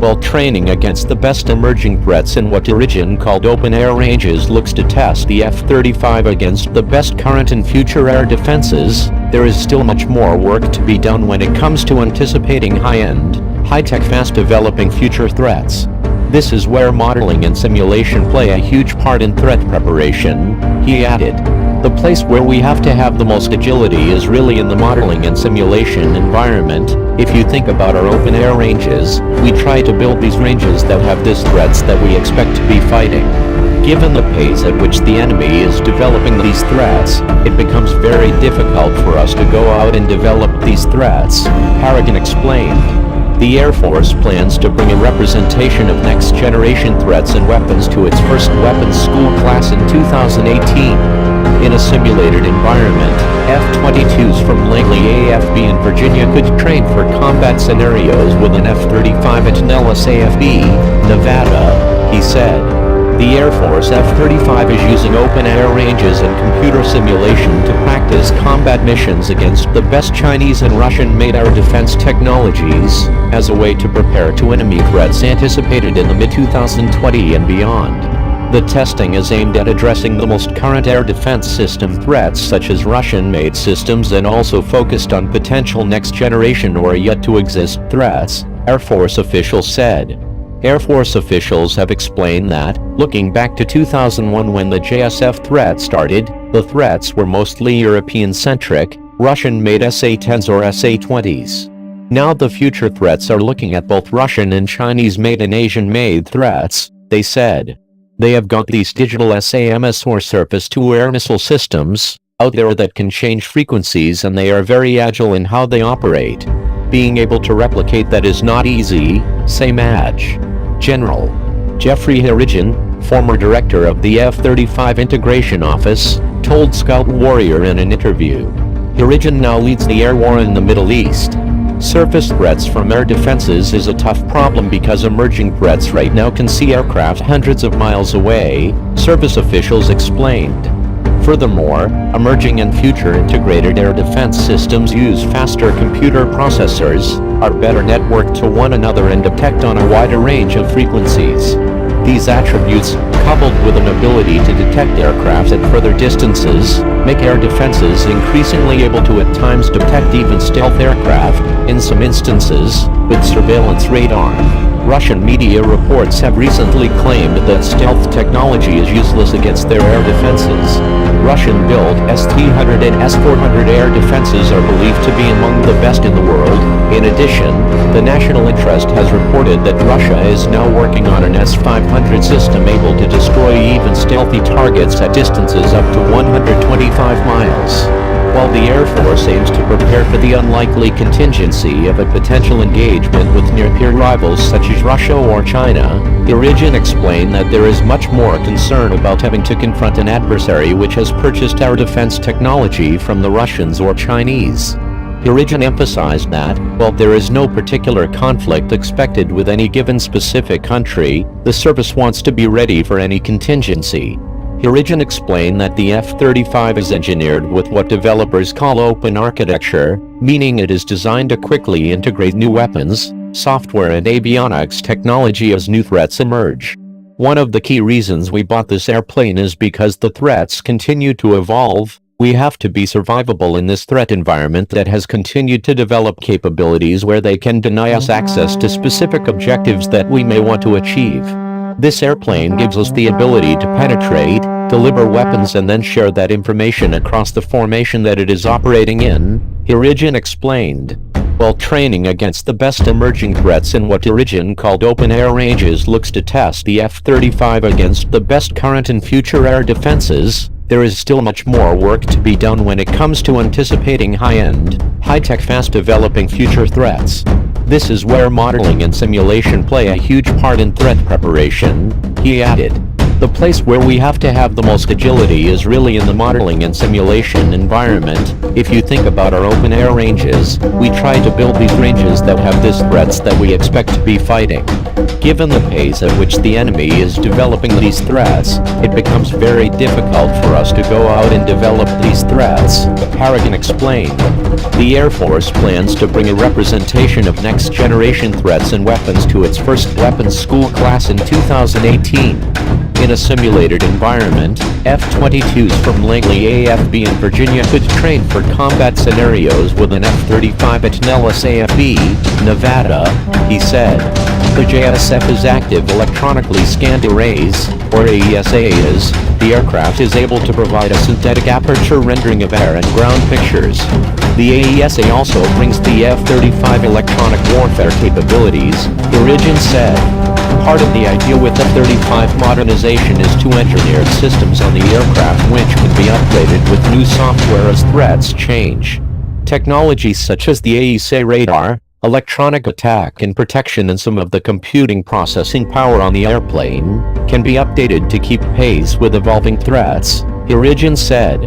while training against the best emerging threats in what Harrigian called open-air ranges looks to test the F-35 against the best current and future air defenses, there is still much more work to be done when it comes to anticipating high-end, high-tech, fast-developing future threats. This is where modeling and simulation play a huge part in threat preparation, he added. The place where we have to have the most agility is really in the modeling and simulation environment. If you think about our open-air ranges, we try to build these ranges that have these threats that we expect to be fighting. Given the pace at which the enemy is developing these threats, it becomes very difficult for us to go out and develop these threats, Harrigian explained. The Air Force plans to bring a representation of next-generation threats and weapons to its first weapons school class in 2018. In a simulated environment, F-22s from Langley AFB in Virginia could train for combat scenarios with an F-35 at Nellis AFB, Nevada, he said. The Air Force F-35 is using open-air ranges and computer simulation to practice combat missions against the best Chinese and Russian-made air defense technologies, as a way to prepare to enemy threats anticipated in the mid-2020 and beyond. The testing is aimed at addressing the most current air defense system threats such as Russian-made systems and also focused on potential next-generation or yet-to-exist threats, Air Force officials said. Air Force officials have explained that, looking back to 2001 when the JSF threat started, the threats were mostly European-centric, Russian-made SA-10s or SA-20s. Now the future threats are looking at both Russian and Chinese-made and Asian-made threats, they said. They have got these digital SAMS or surface-to-air missile systems out there that can change frequencies, and they are very agile in how they operate. Being able to replicate that is not easy, say MAJ. General Jeffrey Harrigian, former director of the F-35 Integration Office, told Scout Warrior in an interview. Harrigian now leads the air war in the Middle East. Surface threats from air defenses is a tough problem because emerging threats right now can see aircraft hundreds of miles away, service officials explained. Furthermore, emerging and future integrated air defense systems use faster computer processors, are better networked to one another and detect on a wider range of frequencies. These attributes, coupled with an ability to detect aircraft at further distances, make air defenses increasingly able to at times detect even stealth aircraft, in some instances, with surveillance radar. Russian media reports have recently claimed that stealth technology is useless against their air defenses. Russian-built S-300 and S-400 air defenses are believed to be among the best in the world. In addition, the National Interest has reported that Russia is now working on an S-500 system able to destroy even stealthy targets at distances up to 125 miles. While the Air Force aims to prepare for the unlikely contingency of a potential engagement with near-peer rivals such as Russia or China, Harrigian explained that there is much more concern about having to confront an adversary which has purchased air defense technology from the Russians or Chinese. Harrigian emphasized that, while there is no particular conflict expected with any given specific country, the service wants to be ready for any contingency. Harrigian explained that the F-35 is engineered with what developers call open architecture, meaning it is designed to quickly integrate new weapons, software and avionics technology as new threats emerge. One of the key reasons we bought this airplane is because the threats continue to evolve. We have to be survivable in this threat environment that has continued to develop capabilities where they can deny us access to specific objectives that we may want to achieve. This airplane gives us the ability to penetrate, deliver weapons and then share that information across the formation that it is operating in, Harrigian explained. While training against the best emerging threats in what Harrigian called open-air ranges looks to test the F-35 against the best current and future air defenses, there is still much more work to be done when it comes to anticipating high-end, high-tech, fast-developing future threats. This is where modeling and simulation play a huge part in threat preparation, he added. The place where we have to have the most agility is really in the modeling and simulation environment. If you think about our open air ranges, we try to build these ranges that have these threats that we expect to be fighting. Given the pace at which the enemy is developing these threats, it becomes very difficult for us to go out and develop these threats, Harrigian explained. The Air Force plans to bring a representation of next-generation threats and weapons to its first weapons school class in 2018. In a simulated environment, F-22s from Langley AFB in Virginia could train for combat scenarios with an F-35 at Nellis AFB, Nevada, he said. The JSF is active electronically scanned arrays, or AESAs. The aircraft is able to provide a synthetic aperture rendering of air and ground pictures. The AESA also brings the F-35 electronic warfare capabilities, Harrigian said. Part of the idea with F-35 modernization is to engineer systems on the aircraft which can be upgraded with new software as threats change. Technologies such as the AESA radar, electronic attack and protection and some of the computing processing power on the airplane can be updated to keep pace with evolving threats, Harrigian said.